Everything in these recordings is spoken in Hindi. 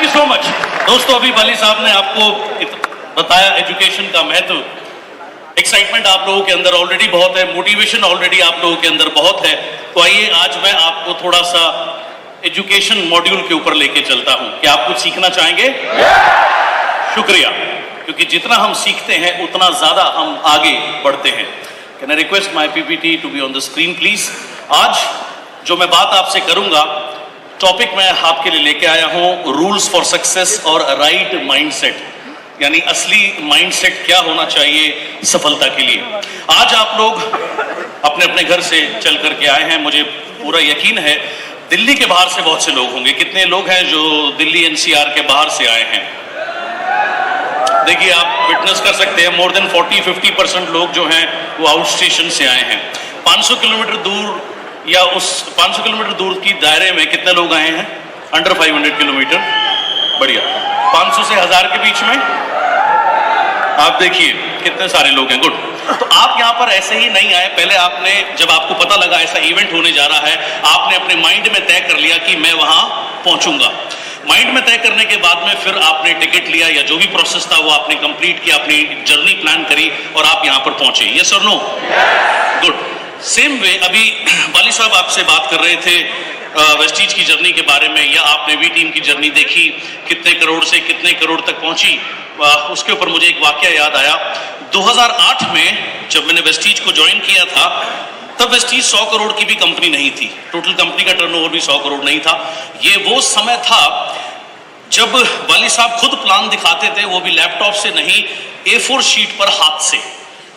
So much. दोस्तों, अभी वाली साहब ने आपको बताया एजुकेशन का महत्व। एक्साइटमेंट आप लोगों के अंदर ऑलरेडी बहुत है, मोटिवेशन ऑलरेडी आप लोगों के अंदर बहुत है। तो आइए आज मैं आपको थोड़ा सा एजुकेशन मॉड्यूल के ऊपर लेके चलता हूं। क्या आप कुछ सीखना चाहेंगे? शुक्रिया, क्योंकि जितना हम सीखते हैं उतना ज्यादा हम आगे बढ़ते हैं। Can I request my PPT to be on the screen please. आज जो मैं बात आपसे करूंगा, टॉपिक मैं आपके लिए लेके आया हूं रूल्स फॉर सक्सेस और राइट माइंडसेट, यानी असली माइंडसेट क्या होना चाहिए सफलता के लिए। आज आप लोग अपने अपने घर से चल करके आए हैं, मुझे पूरा यकीन है दिल्ली के बाहर से बहुत से लोग होंगे। कितने लोग हैं जो दिल्ली एनसीआर के बाहर से आए हैं? देखिए, आप विटनेस कर सकते हैं, मोर देन 40-50% लोग जो हैं वो आउट स्टेशन से आए हैं। 500 किलोमीटर दूर या उस 500 किलोमीटर दूर की दायरे में कितने लोग आए हैं? Under 500 kilometre. बढ़िया। 500 से 1000 के बीच में आप देखिए कितने सारे लोग हैं। गुड। तो आप यहाँ पर ऐसे ही नहीं आए। पहले आपने, जब आपको पता लगा ऐसा इवेंट होने जा रहा है, आपने अपने माइंड में तय कर लिया कि मैं वहां पहुंचूंगा। माइंड में तय करने के बाद में फिर आपने टिकट लिया या जो भी प्रोसेस था वो आपने कंप्लीट किया, अपनी जर्नी प्लान करी और आप यहाँ पर पहुंचे। यस और नो? गुड। सेम वे अभी बाली साहब आपसे बात कर रहे थे वेस्टीज की जर्नी के बारे में, या आपने वी टीम की जर्नी देखी, कितने करोड़ से कितने करोड़ तक पहुंची। उसके ऊपर मुझे एक वाकया याद आया। 2008 में जब मैंने वेस्टीज को ज्वाइन किया था, तब वेस्टीज 100 करोड़ की भी कंपनी नहीं थी। टोटल कंपनी का टर्नओवर भी 100 करोड़ नहीं था। ये वो समय था जब वाली साहब खुद प्लान दिखाते थे, वो भी लैपटॉप से नहीं, A4 शीट पर हाथ से।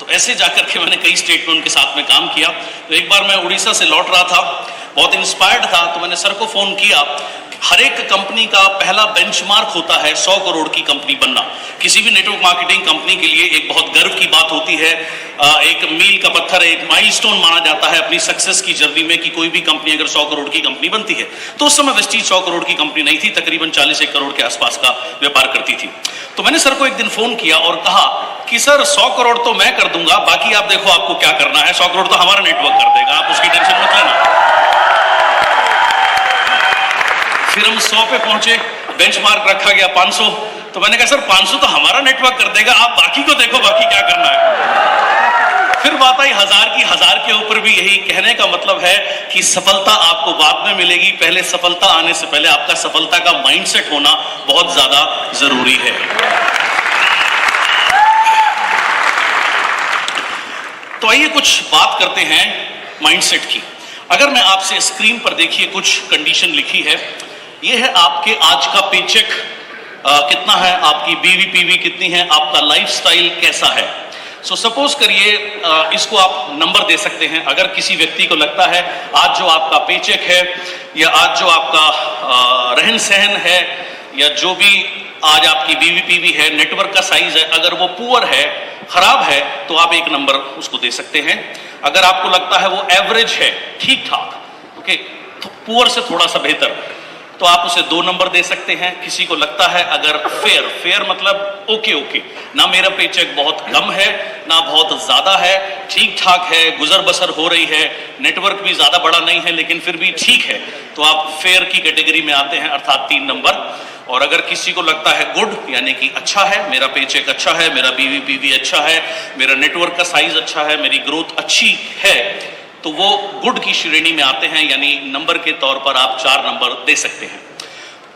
तो ऐसे जाकर के मैंने कई स्टेट में उनके साथ में काम किया। तो एक बार मैं उड़ीसा से लौट रहा था, बहुत इंस्पायर्ड था, तो मैंने सर को फोन किया। हर एक कंपनी का पहला बेंचमार्क होता है 100 करोड़ की कंपनी बनना। किसी भी नेटवर्क मार्केटिंग कंपनी के लिए एक बहुत गर्व की बात होती है, एक मील का पत्थर, एक माइलस्टोन माना जाता है अपनी सक्सेस की जर्नी में, कि कोई भी कंपनी अगर 100 करोड़ की कंपनी बनती है। तो उस समय वेस्टीज 100 करोड़ की कंपनी नहीं थी, तकरीबन 40 करोड़ के आसपास का व्यापार करती थी। तो मैंने सर को एक दिन फोन किया और कहा कि सर 100 करोड़ तो मैं कर दूंगा, बाकी आप देखो आपको क्या करना है। 100 करोड़ तो हमारा नेटवर्क कर देगा, आप उसकी टेंशन मत लेना। फिर हम 100 पे पहुंचे, बेंचमार्क रखा गया 500। तो मैंने कहा सर 500 तो हमारा नेटवर्क कर देगा, आप बाकी को देखो, बाकी क्या करना है। फिर बात आई 1000 की। 1000 के ऊपर भी यही कहने का मतलब है कि सफलता आपको बाद में मिलेगी, पहले सफलता आने से पहले आपका सफलता का माइंडसेट होना बहुत ज्यादा जरूरी है। तो आइए कुछ बात करते हैं माइंडसेट की। अगर मैं आपसे स्क्रीन पर देखिए कुछ कंडीशन लिखी है, ये है आपके आज का पेचेक कितना है, आपकी बीवी पीवी कितनी है, आपका लाइफस्टाइल कैसा है। सो सपोज करिए इसको आप नंबर दे सकते हैं। अगर किसी व्यक्ति को लगता है आज जो आपका पेचेक है, या आज जो आपका रहन सहन है, या जो भी आज आपकी बीवी पीवी है, नेटवर्क का साइज है, अगर वो पुअर है, खराब है, तो आप एक नंबर उसको दे सकते हैं। अगर आपको लगता है वो एवरेज है, ठीक ठाक, ओके, तो पुअर से थोड़ा सा बेहतर, तो आप उसे 2 नंबर दे सकते हैं। किसी को लगता है अगर फेयर, फेयर मतलब ओके ओके, ना मेरा पेचेक बहुत कम है ना बहुत ज्यादा है, ठीक ठाक है, गुजर बसर हो रही है, नेटवर्क भी ज्यादा बड़ा नहीं है लेकिन फिर भी ठीक है, तो आप फेयर की कैटेगरी में आते हैं, अर्थात 3 नंबर। और अगर किसी को लगता है गुड, यानी कि अच्छा है, मेरा पेचेक अच्छा है, मेरा बीवी पीवी अच्छा है, मेरा नेटवर्क का साइज अच्छा है, मेरी ग्रोथ अच्छी है, तो वो गुड की श्रेणी में आते हैं, यानी नंबर के तौर पर आप 4 नंबर दे सकते हैं।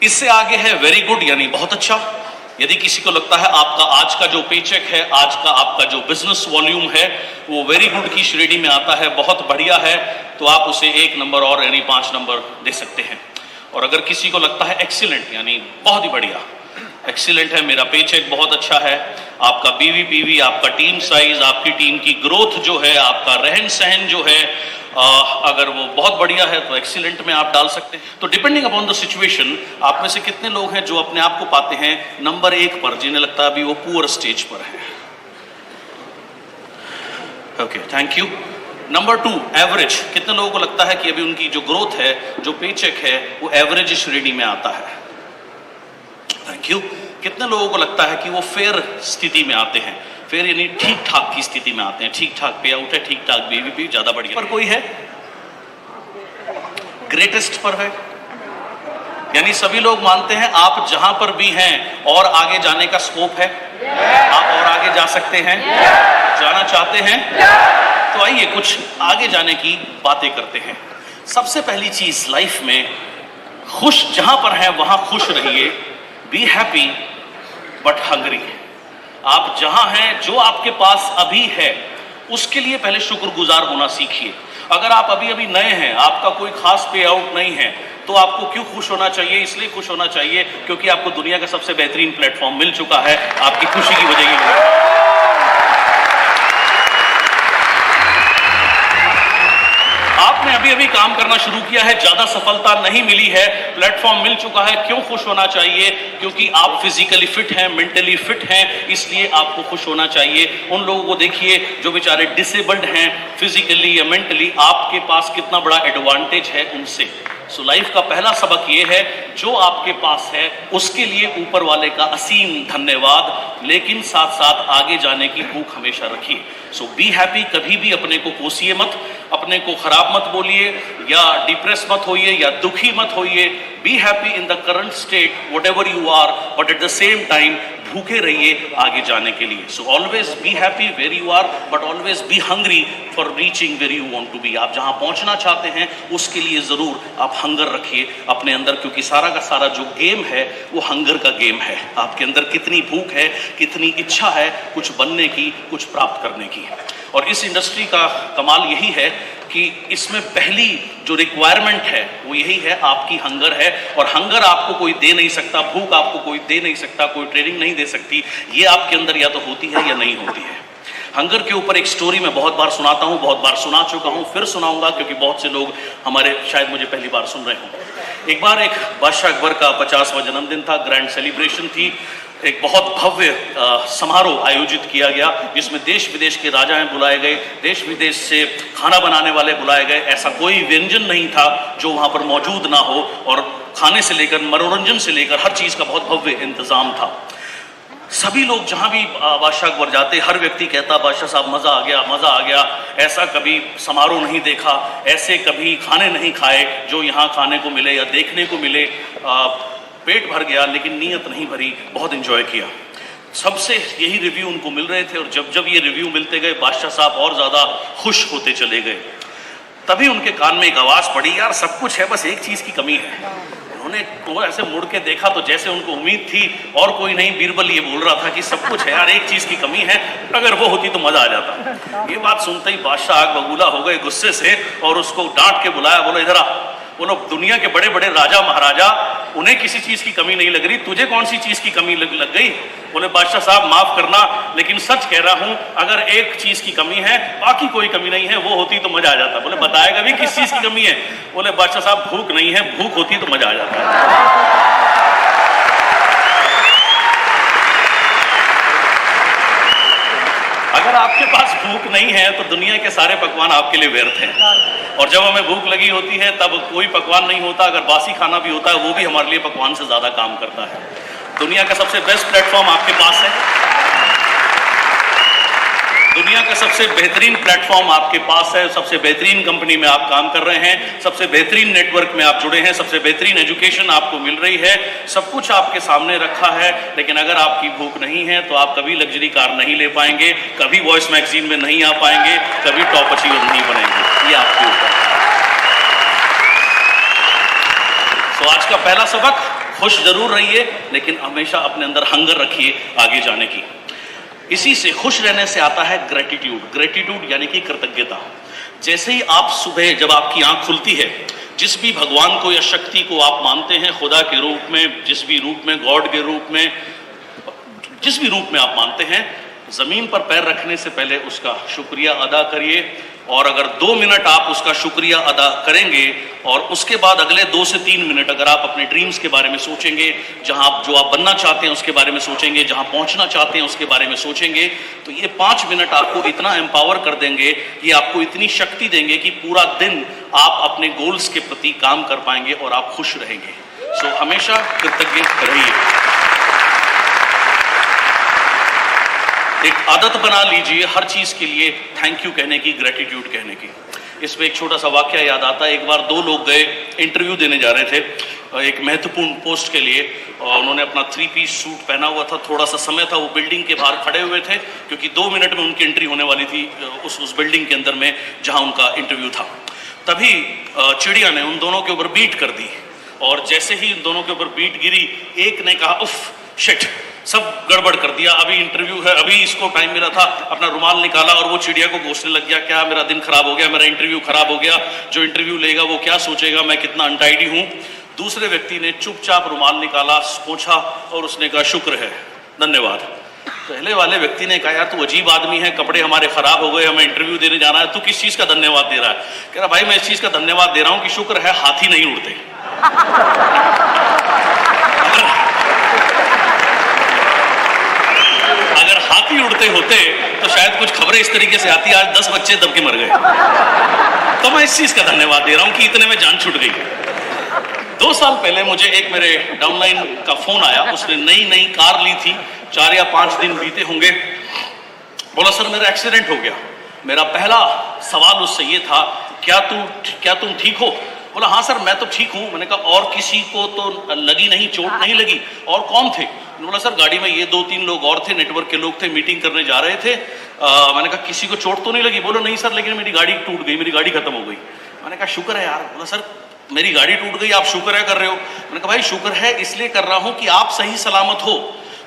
इससे आगे है वेरी गुड, यानी बहुत अच्छा। यदि किसी को लगता है आपका आज का जो पेचेक है, आज का आपका जो बिजनेस वॉल्यूम है, वो वेरी गुड की श्रेणी में आता है, बहुत बढ़िया है, तो आप उसे 1 नंबर और यानी 5 नंबर दे सकते हैं। और अगर किसी को लगता है एक्सीलेंट, यानी बहुत ही बढ़िया, एक्सीलेंट है, मेरा पेचेक बहुत अच्छा है, आपका बीवी पीवी, आपका टीम साइज, आपकी टीम की ग्रोथ जो है, आपका रहन सहन जो है, अगर वो बहुत बढ़िया है तो एक्सीलेंट में आप डाल सकते हैं। तो डिपेंडिंग अपॉन द सिचुएशन, आप में से कितने लोग हैं जो अपने आप को पाते हैं नंबर 1 पर, जिन्हें लगता है अभी वो पुअर स्टेज पर है। Okay, thank you. Number 2 average, कितने लोगों को लगता है कि अभी उनकी जो ग्रोथ है, जो पेचेक है, वो एवरेज श्रेणी में आता है। Thank you. कितने लोगों को लगता है कि वो फेयर स्थिति में आते हैं, फेयर यानी ठीक ठाक की स्थिति में आते हैं, ठीक ठाक पे आउट है, ठीक ठाक बीवीपी, ज्यादा बढ़िया। पर कोई है ग्रेटेस्ट पर है, यानी सभी लोग मानते हैं आप जहां पर भी हैं और आगे जाने का स्कोप है, आप और आगे जा सकते हैं, जाना चाहते हैं। तो आइए कुछ आगे जाने की बातें करते हैं। सबसे पहली चीज लाइफ में, खुश जहां पर हैं वहां खुश रहिए। Be happy but hungry. आप जहां हैं, जो आपके पास अभी है, उसके लिए पहले शुक्रगुजार होना सीखिए। अगर आप अभी अभी नए हैं, आपका कोई खास पे आउट नहीं है, तो आपको क्यों खुश होना चाहिए? इसलिए खुश होना चाहिए क्योंकि आपको दुनिया का सबसे बेहतरीन प्लेटफॉर्म मिल चुका है। आपकी खुशी की वजह ये है। आपने अभी अभी काम करना शुरू किया है, ज्यादा सफलता नहीं मिली है, प्लेटफॉर्म मिल चुका है, क्यों खुश होना चाहिए? क्योंकि आप फिजिकली फिट हैं, मेंटली फिट हैं, इसलिए आपको खुश होना चाहिए। उन लोगों को देखिए जो बेचारे डिसेबल्ड हैं फिजिकली या मेंटली, आपके पास कितना बड़ा एडवांटेज है उनसे। सो लाइफ का पहला सबक ये है, जो आपके पास है उसके लिए ऊपर वाले का असीम धन्यवाद, लेकिन साथ साथ आगे जाने की भूख हमेशा रखिए। सो बी हैप्पी। कभी भी अपने को कोसिए मत, अपने को खराब मत बोलिए, या डिप्रेस मत होइए, या दुखी मत होइए। Be happy in the current state whatever you are, but at the same time भूखे रहिए आगे जाने के लिए। So always be happy where you are, but always be hungry for reaching where you want to be. आप जहां पहुंचना चाहते हैं उसके लिए जरूर आप हंगर रखिए अपने अंदर, क्योंकि सारा का सारा जो गेम है वो हंगर का गेम है। आपके अंदर कितनी भूख है, कितनी इच्छा है कुछ बनने की, कुछ प्राप्त करने की। और इस इंडस्ट्री का कमाल यही है कि इसमें पहली जो रिक्वायरमेंट है वो यही है, आपकी हंगर है। और हंगर आपको कोई दे नहीं सकता, भूख आपको कोई दे नहीं सकता, कोई ट्रेनिंग नहीं दे सकती। ये आपके अंदर या तो होती है या नहीं होती है। हंगर के ऊपर एक स्टोरी मैं बहुत बार सुनाता हूँ, बहुत बार सुना चुका हूँ, फिर सुनाऊंगा क्योंकि बहुत से लोग हमारे शायद मुझे पहली बार सुन रहे हों। एक बार एक बादशाह अकबर का 50वां जन्मदिन था, ग्रैंड सेलिब्रेशन थी। एक बहुत भव्य समारोह आयोजित किया गया जिसमें देश विदेश के राजाएं बुलाए गए, देश विदेश से खाना बनाने वाले बुलाए गए। ऐसा कोई व्यंजन नहीं था जो वहाँ पर मौजूद ना हो, और खाने से लेकर मनोरंजन से लेकर हर चीज़ का बहुत भव्य इंतजाम था। सभी लोग जहाँ भी बादशाह अकबर जाते, हर व्यक्ति कहता बादशाह साहब मज़ा आ गया, मज़ा आ गया, ऐसा कभी समारोह नहीं देखा, ऐसे कभी खाने नहीं खाए जो यहाँ खाने को मिले या देखने को मिले। पेट भर गया लेकिन नीयत नहीं भरी, बहुत एंजॉय किया। सबसे यही रिव्यू उनको मिल रहे थे, और जब जब ये रिव्यू मिलते गए बादशाह साहब और ज़्यादा खुश होते चले गए। तभी उनके कान में एक आवाज़ पड़ी, यार सब कुछ है, बस एक चीज़ की कमी है। उन्होंने तो ऐसे मुड़ के देखा तो जैसे उनको उम्मीद थी और कोई नहीं, बीरबल ये बोल रहा था कि सब कुछ है यार, एक चीज़ की कमी है, अगर वो होती तो मज़ा आ जाता। ये बात सुनते ही बादशाह आग बबूला हो गए गुस्से से, और उसको डांट के बुलाया, बोलो इधर आ। बोलो दुनिया के बड़े बड़े राजा महाराजा, उन्हें किसी चीज़ की कमी नहीं लग रही, तुझे कौन सी चीज़ की कमी लग गई? बोले बादशाह साहब माफ़ करना, लेकिन सच कह रहा हूँ, अगर एक चीज़ की कमी है, बाकी कोई कमी नहीं है, वो होती तो मज़ा आ जाता। बोले बताएगा भी किस चीज़ की कमी है? बोले बादशाह साहब भूख नहीं है, भूख होती तो मज़ा आ जाता। अगर आपके पास भूख नहीं है तो दुनिया के सारे पकवान आपके लिए व्यर्थ हैं। और जब हमें भूख लगी होती है तब कोई पकवान नहीं होता, अगर बासी खाना भी होता है वो भी हमारे लिए पकवान से ज़्यादा काम करता है। दुनिया का सबसे बेस्ट प्लेटफॉर्म आपके पास है, दुनिया का सबसे बेहतरीन प्लेटफॉर्म आपके पास है, सबसे बेहतरीन कंपनी में आप काम कर रहे हैं, सबसे बेहतरीन नेटवर्क में आप जुड़े हैं, सबसे बेहतरीन एजुकेशन आपको मिल रही है, सब कुछ आपके सामने रखा है। लेकिन अगर आपकी भूख नहीं है तो आप कभी लग्जरी कार नहीं ले पाएंगे, कभी वॉइस मैगजीन में नहीं आ पाएंगे, कभी टॉप अचीवर नहीं बनेंगे। ये आपके ऊपर है। तो आज का पहला सबक, खुश जरूर रहिए लेकिन हमेशा अपने अंदर हंगर रखिए आगे जाने की। इसी से, खुश रहने से आता है ग्रेटिट्यूड। ग्रेटिट्यूड यानी कि कृतज्ञता। जैसे ही आप सुबह जब आपकी आंख खुलती है, जिस भी भगवान को या शक्ति को आप मानते हैं, खुदा के रूप में, जिस भी रूप में, गॉड के रूप में, जिस भी रूप में आप मानते हैं, जमीन पर पैर रखने से पहले उसका शुक्रिया अदा करिए। और अगर 2 मिनट आप उसका शुक्रिया अदा करेंगे और उसके बाद अगले 2 से 3 मिनट अगर आप अपने ड्रीम्स के बारे में सोचेंगे, जहां जो आप बनना चाहते हैं उसके बारे में सोचेंगे, जहां पहुंचना चाहते हैं उसके बारे में सोचेंगे, तो ये 5 मिनट आपको इतना एम्पावर कर देंगे, ये आपको इतनी शक्ति देंगे कि पूरा दिन आप अपने गोल्स के प्रति काम कर पाएंगे और आप खुश रहेंगे। सो हमेशा कृतज्ञ रहिए। एक आदत बना लीजिए हर चीज के लिए थैंक यू कहने की, ग्रेटिट्यूड कहने की। इसमें एक छोटा सा वाक्य याद आता है। एक बार 2 लोग गए इंटरव्यू देने जा रहे थे एक महत्वपूर्ण पोस्ट के लिए, और उन्होंने अपना 3 पीस सूट पहना हुआ था। थोड़ा सा समय था, वो बिल्डिंग के बाहर खड़े हुए थे क्योंकि 2 मिनट में उनकी एंट्री होने वाली थी उस बिल्डिंग के अंदर में जहां उनका इंटरव्यू था। तभी चिड़िया ने उन दोनों के ऊपर बीट कर दी, और जैसे ही इन दोनों के ऊपर बीट गिरी, एक ने कहा उफ शिट, सब गड़बड़ कर दिया, अभी इंटरव्यू है, अभी इसको टाइम मिला था, अपना रुमाल निकाला और वो चिड़िया को कोसने लग गया, क्या मेरा दिन खराब हो गया, मेरा इंटरव्यू खराब हो गया, जो इंटरव्यू लेगा वो क्या सोचेगा, मैं कितना अनटाइडी हूँ। दूसरे व्यक्ति ने चुपचाप रुमाल निकाला, पोंछा और उसने कहा शुक्र है, धन्यवाद। पहले वाले व्यक्ति ने कहा यार तू अजीब आदमी है, कपड़े हमारे खराब हो गए, हमें इंटरव्यू देने जाना है, तू किस चीज का धन्यवाद दे रहा है? कह रहा भाई मैं इस चीज का धन्यवाद दे रहा हूं कि शुक्र है हाथी नहीं उड़ते। अगर हाथी उड़ते होते तो शायद कुछ खबरें इस तरीके से आती, आज 10 बच्चे दब के मर गए। तो मैं इस चीज का धन्यवाद दे रहा हूं कि इतने में जान छूट गई। 2 साल पहले मुझे एक मेरे डाउनलाइन का फोन आया, उसने नई कार ली थी, 4 या 5 दिन बीते होंगे। बोला सर मेरा एक्सीडेंट हो गया। मेरा पहला सवाल उससे ये था क्या तुम ठीक हो? बोला हाँ सर मैं तो ठीक हूँ। मैंने कहा और किसी को तो लगी नहीं, चोट नहीं लगी? और कौन थे? बोला सर गाड़ी में ये 2-3 लोग और थे, नेटवर्क के लोग थे, मीटिंग करने जा रहे थे। मैंने कहा किसी को चोट तो नहीं लगी? बोलो नहीं सर लेकिन मेरी गाड़ी टूट गई, मेरी गाड़ी खत्म हो गई। मैंने कहा शुक्र है यार। बोला सर मेरी गाड़ी टूट गई, आप शुक्र है कर रहे हो? मैंने कहा भाई शुक्र है इसलिए कर रहा हूं कि आप सही सलामत हो।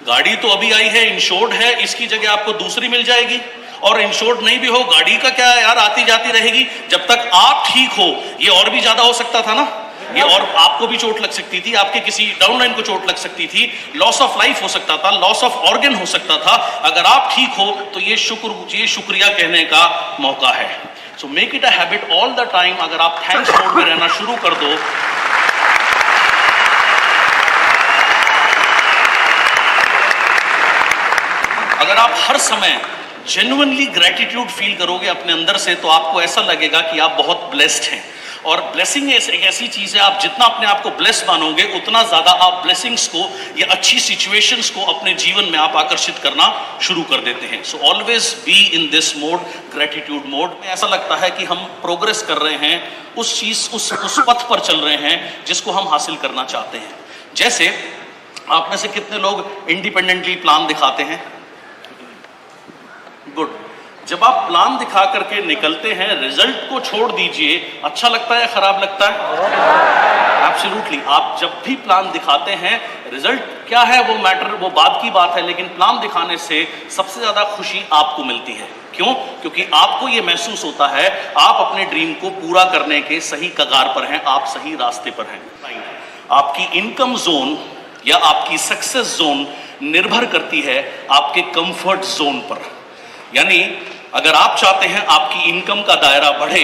गाड़ी तो अभी आई है, इंश्योर्ड है, इसकी जगह आपको दूसरी मिल जाएगी। और इंश्योर्ड नहीं भी हो, गाड़ी का क्या है यार, आती जाती रहेगी। जब तक आप ठीक हो, ये और भी ज्यादा हो सकता था ना, ये और आपको भी चोट लग सकती थी, आपके किसी डाउनलाइन को चोट लग सकती थी, लॉस ऑफ लाइफ हो सकता था, लॉस ऑफ ऑर्गन हो सकता था। अगर आप ठीक हो तो ये शुक्रिया कहने का मौका है। So make it a habit all the time. अगर आप थैंक्स मोड में रहना शुरू कर दो, अगर आप हर समय जेन्युइनली ग्रेटिट्यूड फील करोगे अपने अंदर से, तो आपको ऐसा लगेगा कि आप बहुत ब्लेस्ड हैं। और ब्लेसिंग एक ऐसी चीज है, आप जितना अपने आप को ब्लेस मानोगे उतना ज्यादा आप ब्लेसिंग्स को या अच्छी सिचुएशंस को अपने जीवन में आप आकर्षित करना शुरू कर देते हैं। सो always be in this mode, gratitude mode में। ऐसा लगता है कि हम प्रोग्रेस कर रहे हैं, उस पथ पर चल रहे हैं जिसको हम हासिल करना चाहते हैं। जैसे आप में से कितने लोग इंडिपेंडेंटली प्लान दिखाते हैं? गुड। जब आप प्लान दिखा करके निकलते हैं, रिजल्ट को छोड़ दीजिए, अच्छा लगता है खराब लगता है? एब्सोल्युटली। आप जब भी प्लान दिखाते हैं, रिजल्ट क्या है वो बात की बात है, लेकिन प्लान दिखाने से सबसे ज्यादा खुशी आपको मिलती है। क्यों? क्योंकि आपको ये महसूस होता है आप अपने ड्रीम को पूरा करने के सही कगार पर हैं, आप सही रास्ते पर हैं। आपकी इनकम जोन या आपकी सक्सेस जोन निर्भर करती है आपके कंफर्ट जोन पर। यानी अगर आप चाहते हैं आपकी इनकम का दायरा बढ़े,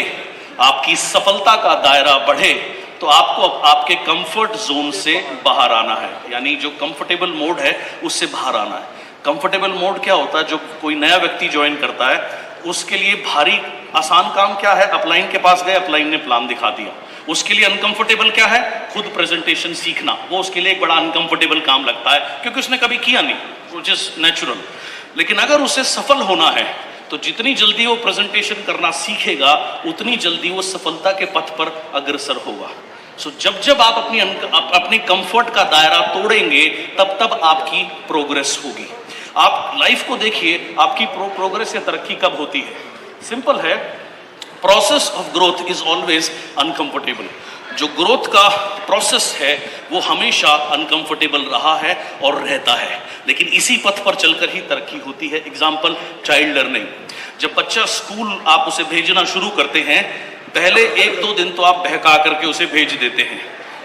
आपकी सफलता का दायरा बढ़े, तो आपको आपके कंफर्ट जोन से बाहर आना है। यानी जो कंफर्टेबल मोड है उससे बाहर आना है। कंफर्टेबल मोड क्या होता है? जो कोई नया व्यक्ति ज्वाइन करता है उसके लिए भारी आसान काम क्या है? अपलाइन के पास गए, अपलाइन ने प्लान दिखा दिया। उसके लिए अनकंफर्टेबल क्या है? खुद प्रेजेंटेशन सीखना। वो उसके लिए एक बड़ा अनकंफर्टेबल काम लगता है क्योंकि उसने कभी किया नहीं, व्हिच इज नेचुरल। लेकिन अगर उसे सफल होना है तो जितनी जल्दी वो प्रेजेंटेशन करना सीखेगा उतनी जल्दी वो सफलता के पथ पर अग्रसर होगा। सो जब आप अपनी कंफर्ट का दायरा तोड़ेंगे तब आपकी प्रोग्रेस होगी। आप लाइफ को देखिए, आपकी प्रोग्रेस या तरक्की कब होती है? सिंपल है, process of growth is always uncomfortable. जो ग्रोथ का प्रोसेस है वो हमेशा अनकंफर्टेबल रहा है और रहता है, लेकिन इसी पथ पर चलकर ही तरक्की होती है। Example, child learning. जब बच्चा स्कूल आप उसे भेजना शुरू करते हैं, पहले 1-2 दिन तो आप बहका करके उसे भेज देते हैं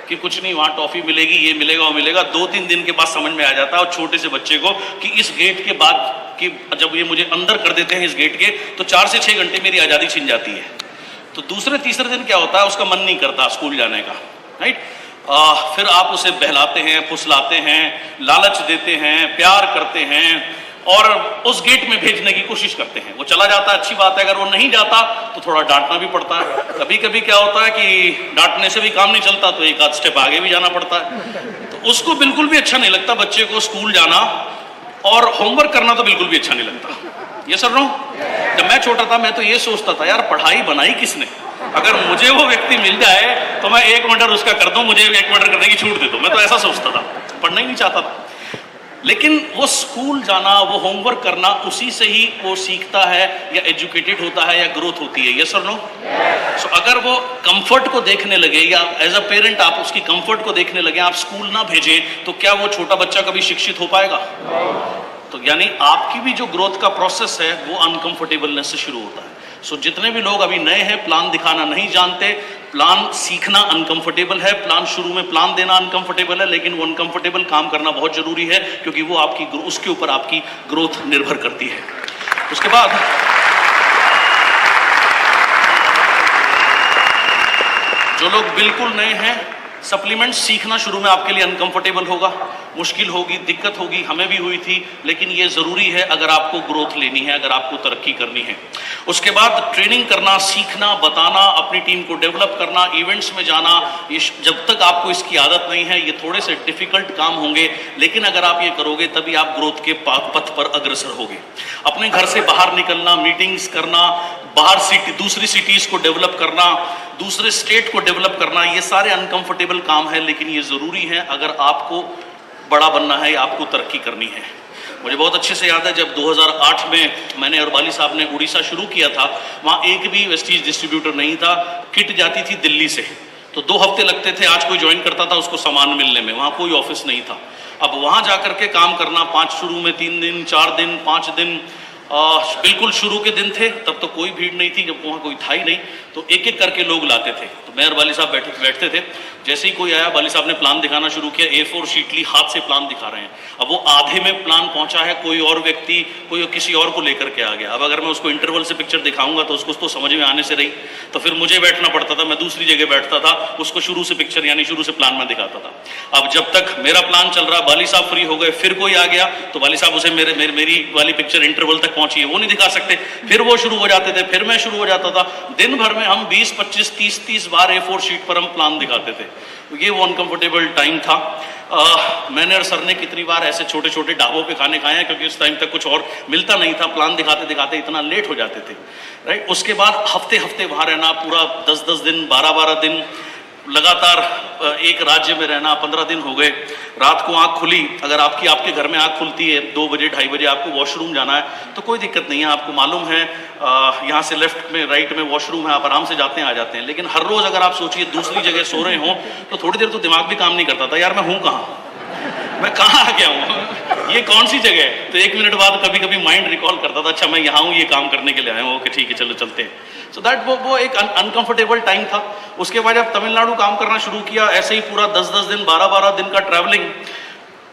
कि कुछ नहीं, वहाँ टॉफी मिलेगी, ये मिलेगा, वो मिलेगा। 2-3 दिन के बाद समझ में आ जाता है और छोटे से बच्चे को कि इस गेट के बाद कि जब ये मुझे अंदर कर देते हैं इस गेट के, तो 4 से 6 घंटे मेरी आज़ादी छिन जाती है। तो दूसरे तीसरे दिन क्या होता है? उसका मन नहीं करता स्कूल जाने का, राइट? फिर आप उसे बहलाते हैं, फुसलाते हैं, लालच देते हैं, प्यार करते हैं और उस गेट में भेजने की कोशिश करते हैं। वो चला जाता है, अच्छी बात है। अगर वो नहीं जाता तो थोड़ा डांटना भी पड़ता है। कभी कभी क्या होता है कि डांटने से भी काम नहीं चलता तो एक आध स्टेप आगे भी जाना पड़ता है। तो उसको बिल्कुल भी अच्छा नहीं लगता बच्चे को स्कूल जाना, और होमवर्क करना तो बिल्कुल भी अच्छा नहीं लगता। ये सर नो, जब मैं छोटा था मैं तो ये सोचता था यार पढ़ाई बनाई किसने? अगर मुझे वो व्यक्ति मिल जाए तो मैं 1 मर्डर उसका कर दूं, मुझे 1 मर्डर करने की छूट दे दो, मैं तो ऐसा सोचता था, पढ़ना ही नहीं चाहता था। लेकिन वो स्कूल जाना, वो होमवर्क करना, उसी से ही वो सीखता है या एजुकेटेड होता है या ग्रोथ होती है। यस और नो? सो अगर वो कंफर्ट को देखने लगे या एज अ पेरेंट आप उसकी कंफर्ट को देखने लगे, आप स्कूल ना भेजें, तो क्या वो छोटा बच्चा कभी शिक्षित हो पाएगा? तो यानी आपकी भी जो ग्रोथ का प्रोसेस है वो अनकंफर्टेबलनेस से शुरू होता है। सो जितने भी लोग अभी नए हैं, प्लान दिखाना नहीं जानते, प्लान सीखना अनकंफर्टेबल है, प्लान शुरू में प्लान देना अनकंफर्टेबल है, लेकिन वो अनकंफर्टेबल काम करना बहुत जरूरी है, क्योंकि वो आपकी उसके ऊपर आपकी ग्रोथ निर्भर करती है। उसके बाद जो लोग बिल्कुल नए हैं, सप्लीमेंट सीखना शुरू में आपके लिए अनकंफर्टेबल होगा, मुश्किल होगी, दिक्कत होगी, हमें भी हुई थी, लेकिन ये ज़रूरी है अगर आपको ग्रोथ लेनी है, अगर आपको तरक्की करनी है। उसके बाद ट्रेनिंग करना, सीखना, बताना, अपनी टीम को डेवलप करना, इवेंट्स में जाना, ये जब तक आपको इसकी आदत नहीं है ये थोड़े से डिफिकल्ट काम होंगे, लेकिन अगर आप ये करोगे तभी आप ग्रोथ के पथ पर अग्रसर होगे। अपने घर से बाहर निकलना, मीटिंग्स करना, बाहर दूसरी सिटीज़ को डेवलप करना, दूसरे स्टेट को डेवलप करना, ये सारे अनकंफर्टेबल काम है, लेकिन ये ज़रूरी है अगर आपको बड़ा बनना है या आपको तरक्की करनी है। मुझे बहुत अच्छे से याद है जब 2008 में मैंने और बाली साहब ने उड़ीसा शुरू किया था, वहाँ एक भी वेस्टीज डिस्ट्रीब्यूटर नहीं था, किट जाती थी दिल्ली से, तो 2 हफ्ते लगते थे, आज कोई ज्वाइन करता था उसको सामान मिलने में, वहाँ कोई ऑफिस नहीं था। अब वहाँ जा करके काम करना, 5 शुरू में 3 दिन, 4 दिन, 5 दिन, बिल्कुल शुरू के दिन थे, तब तो कोई भीड़ नहीं थी, जब वहाँ कोई था ही नहीं, तो एक एक करके लोग लाते थे। तो मैं और बाली साहब बैठते थे, जैसे ही कोई आया बाली साहब ने प्लान दिखाना शुरू किया, A4 शीट ली, हाथ से प्लान दिखा रहे हैं। अब वो आधे में प्लान पहुंचा है, कोई और व्यक्ति कोई किसी और को लेकर के आ गया। अब अगर मैं उसको इंटरवल से पिक्चर दिखाऊंगा तो उसको तो समझ में आने से रही, तो फिर मुझे बैठना पड़ता था, मैं दूसरी जगह बैठता था, उसको शुरू से पिक्चर यानी शुरू से प्लान में दिखाता था। अब जब तक मेरा प्लान चल रहा, बाली साहब फ्री हो गए, फिर कोई आ गया तो बाली साहब उसे मेरी वाली पिक्चर इंटरवल तक पहुंची है वो नहीं दिखा सकते, फिर वो शुरू हो जाते थे, फिर मैं शुरू हो जाता था। दिन भर में हम 20, 25, 30 बार A4 शीट पर हम प्लान दिखाते थे। ये वो अनकंफर्टेबल टाइम था। मैंने और सर ने कितनी बार ऐसे छोटे छोटे ढाबों पे खाने खाए हैं, क्योंकि उस टाइम तक कुछ और मिलता नहीं था, प्लान दिखाते दिखाते इतना लेट हो जाते थे, राइट। उसके बाद हफ्ते हफ्ते बाहर रहना, पूरा 10-10 दिन, 12-12 दिन लगातार एक राज्य में रहना, 15 दिन हो गए। रात को आंख खुली, अगर आपके घर में आंख खुलती है 2 बजे 2:30 बजे, आपको वॉशरूम जाना है तो कोई दिक्कत नहीं है, आपको मालूम है यहाँ से लेफ्ट में राइट में वॉशरूम है, आप आराम से जाते हैं आ जाते हैं। लेकिन हर रोज अगर आप सोचिए दूसरी जगह सो रहे हो तो थोड़ी देर तो दिमाग भी काम नहीं करता था, यार मैं हूँ कहाँ, मैं कहाँ आ गया हूँ, ये कौन सी जगह है। तो 1 मिनट बाद कभी कभी माइंड रिकॉल करता था, अच्छा मैं यहाँ हूँ, ये काम करने के लिए आया हूँ, ओके ठीक है चलो चलते हैं। सो दैट वो एक अनकंफर्टेबल टाइम था। उसके बाद जब तमिलनाडु काम करना शुरू किया, ऐसे ही पूरा 10-10 दिन, 12-12 दिन का ट्रैवलिंग।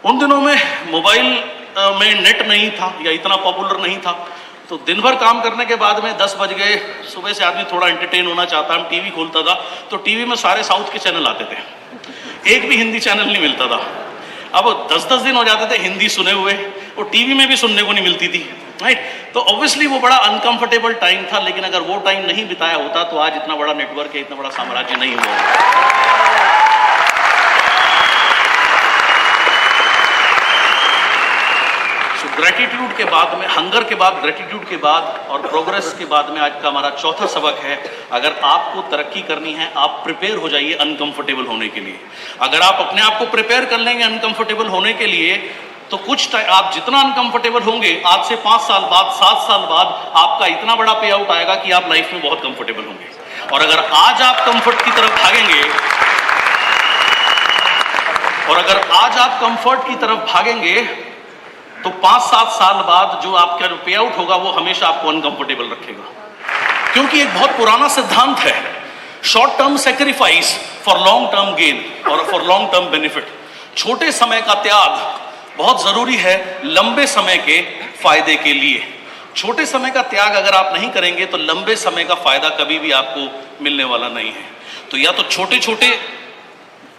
उन दिनों में मोबाइल में नेट नहीं था या इतना पॉपुलर नहीं था, तो दिन भर काम करने के बाद में 10 बज गए, सुबह से आदमी थोड़ा एंटरटेन होना चाहता, हम टीवी खोलता था तो टीवी में सारे साउथ के चैनल आते थे, एक भी हिंदी चैनल नहीं मिलता था। अब 10-10 दिन हो जाते थे हिंदी सुने हुए, और टीवी में भी सुनने को नहीं मिलती थी, राइट। तो ऑब्वियसली वो बड़ा अनकंफर्टेबल टाइम था, लेकिन अगर वो टाइम नहीं बिताया होता तो आज इतना बड़ा नेटवर्क है, इतना बड़ा साम्राज्य नहीं हुआ। ग्रेटिट्यूड के बाद में, हंगर के बाद ग्रेटिट्यूड के बाद और प्रोग्रेस के बाद में आज का हमारा चौथा सबक है, अगर आपको तरक्की करनी है आप प्रिपेयर हो जाइए अनकंफर्टेबल होने के लिए। अगर आप अपने आप को प्रिपेयर कर लेंगे अनकंफर्टेबल होने के लिए, तो कुछ टाइम आप जितना अनकंफर्टेबल होंगे, आज से 5 साल बाद, 7 साल बाद आपका इतना बड़ा पे आउट आएगा कि आप लाइफ में बहुत कंफर्टेबल होंगे। और अगर आज आप कंफर्ट की तरफ भागेंगे, और अगर आज आप कंफर्ट की तरफ भागेंगे तो 5-7 साल बाद जो आपका पे आउट होगा वो हमेशा आपको अनकंफर्टेबल रखेगा। क्योंकि एक बहुत पुराना सिद्धांत है, short term sacrifice for long term gain और फॉर लॉन्ग टर्म बेनिफिट। छोटे समय का त्याग बहुत जरूरी है लंबे समय के फायदे के लिए। छोटे समय का त्याग अगर आप नहीं करेंगे तो लंबे समय का फायदा कभी भी आपको मिलने वाला नहीं है। तो या तो छोटे छोटे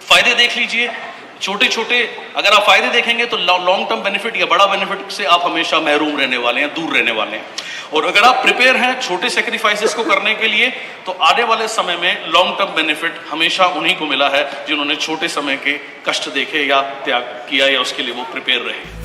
फायदे देख लीजिए, छोटे छोटे अगर आप फायदे देखेंगे तो लॉन्ग टर्म बेनिफिट या बड़ा बेनिफिट से आप हमेशा महरूम रहने वाले हैं, दूर रहने वाले हैं। और अगर आप प्रिपेयर हैं छोटे सेक्रीफाइसेस को करने के लिए, तो आने वाले समय में लॉन्ग टर्म बेनिफिट हमेशा उन्हीं को मिला है जिन्होंने छोटे समय के कष्ट देखे या त्याग किया या उसके लिए वो प्रिपेयर रहे।